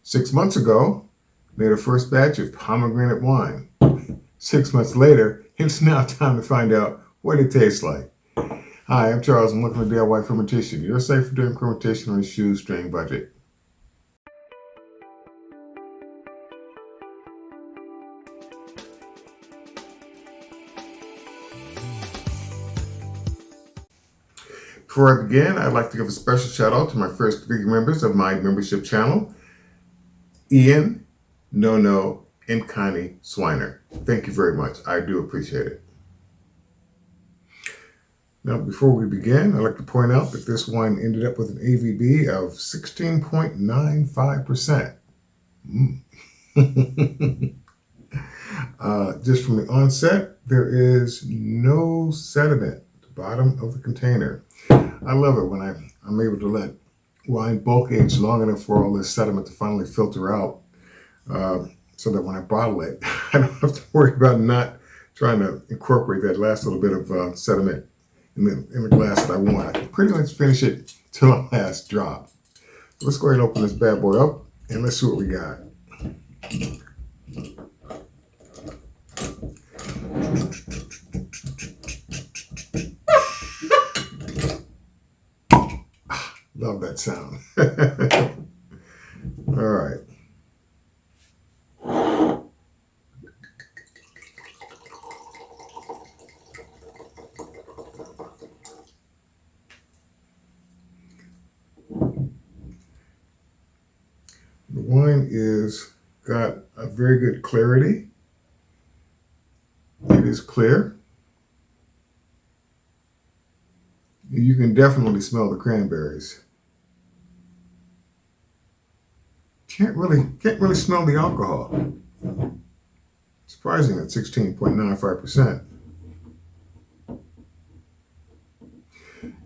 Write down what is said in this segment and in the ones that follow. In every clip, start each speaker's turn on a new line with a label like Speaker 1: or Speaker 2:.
Speaker 1: 6 months ago, made a first batch of pomegranate wine. 6 months later, it's now time to find out what it tastes like. Hi, I'm Charles, and welcome to DIY Fermentation. You're safe for doing fermentation on a shoestring budget. Before I begin, I'd like to give a special shout out to my first 3 members of my membership channel, Ian, Nono, and Connie Swiner. Thank you very much. I do appreciate it. Now, before we begin, I'd like to point out that this wine ended up with an AVB of 16.95%. Just from the onset, there is no sediment at the bottom of the container. I love it when I'm able to let wine bulk age long enough for all this sediment to finally filter out, so that when I bottle it, I don't have to worry about not trying to incorporate that last little bit of sediment in the glass that I want. I can pretty much finish it till the last drop. So let's go ahead and open this bad boy up and let's see what we got. Love that sound. All right. The wine is got a very good clarity. It is clear. You can definitely smell the cranberries. Can't really smell the alcohol. Surprising at 16.95%.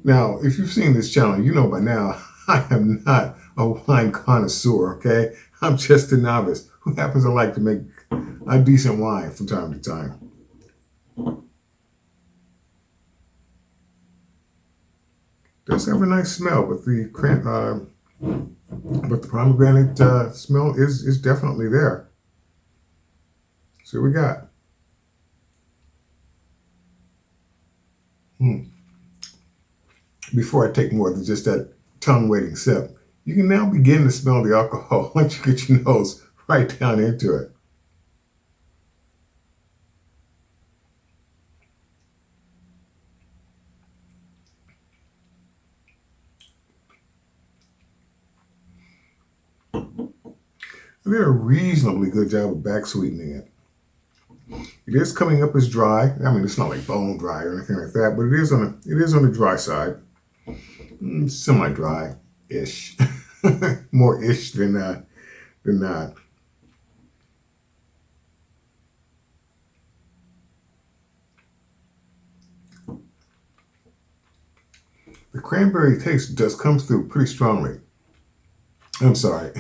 Speaker 1: Now, if you've seen this channel, you know by now I am not a wine connoisseur, okay? I'm just a novice who happens to like to make a decent wine from time to time. Does have a nice smell, but the pomegranate smell is definitely there. So we got. Before I take more than just that tongue-waiting sip, you can now begin to smell the alcohol once you get your nose right down into it. I did a reasonably good job of back sweetening it. It is coming up as dry. I mean, it's not like bone dry or anything like that, but it is on the dry side. Semi-dry-ish. More ish than not. The cranberry taste does come through pretty strongly. I'm sorry.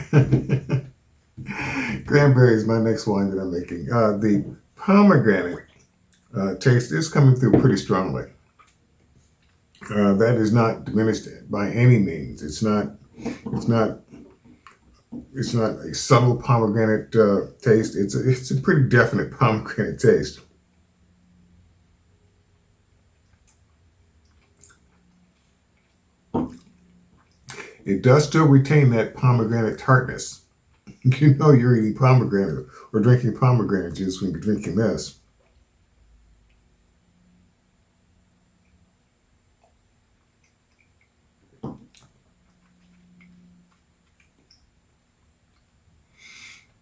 Speaker 1: Cranberry is my next wine that I'm making. The pomegranate taste is coming through pretty strongly. That is not diminished by any means. It's not a subtle pomegranate taste. It's a pretty definite pomegranate taste. It does still retain that pomegranate tartness. You know you're eating pomegranate or drinking pomegranate juice when you're drinking this.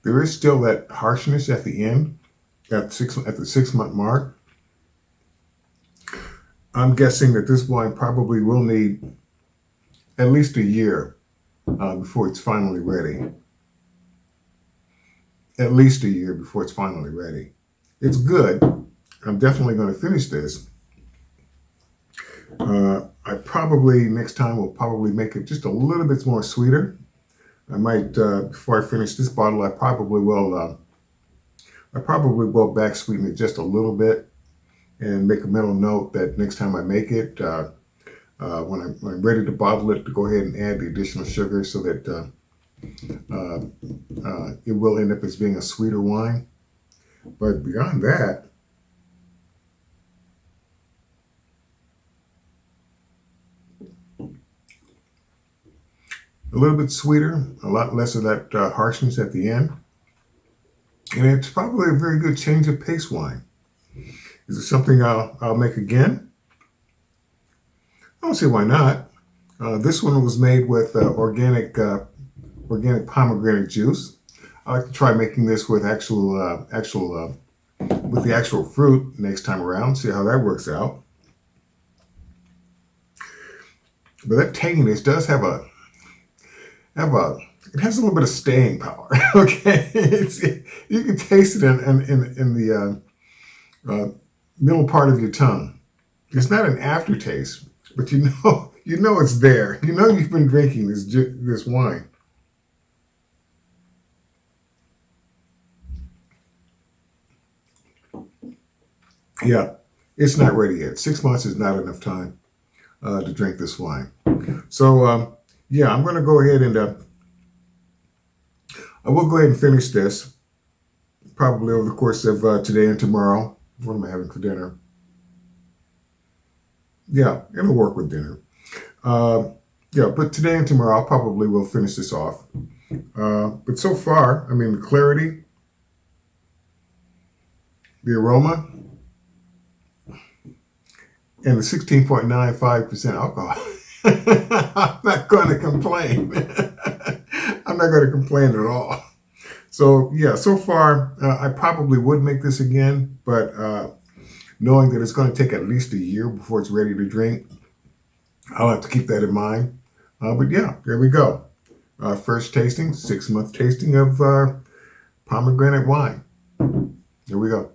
Speaker 1: There is still that harshness at the end, at the 6-month mark. I'm guessing that this wine probably will need at least a year before it's finally ready. At least a year before it's finally ready. It's good. I'm definitely going to finish this. I probably, next time, will probably make it just a little bit more sweeter. I might, before I finish this bottle, I probably will back sweeten it just a little bit and make a mental note that next time I make it, when I'm ready to bottle it, to go ahead and add the additional sugar so that it will end up as being a sweeter wine. But beyond that, a little bit sweeter, a lot less of that harshness at the end. And it's probably a very good change of pace wine. Is it something I'll make again? I don't see why not. This one was made with organic pomegranate juice. I like to try making this with with the actual fruit next time around. See how that works out. But that tanginess does have it has a little bit of staying power. Okay, you can taste it in the middle part of your tongue. It's not an aftertaste, but you know it's there. You know you've been drinking this wine. Yeah, it's not ready yet. 6 months is not enough time to drink this wine. So yeah, I'm going to go ahead and I will go ahead and finish this probably over the course of today and tomorrow. What am I having for dinner? Yeah, it'll work with dinner. Yeah, but today and tomorrow I probably will finish this off. But so far, I mean, the clarity, the aroma, and the 16.95% alcohol. I'm not going to complain. I'm not going to complain at all. So yeah, so far I probably would make this again, but knowing that it's going to take at least a year before it's ready to drink, I'll have to keep that in mind. But yeah, there we go. First tasting, 6-month tasting of pomegranate wine. There we go.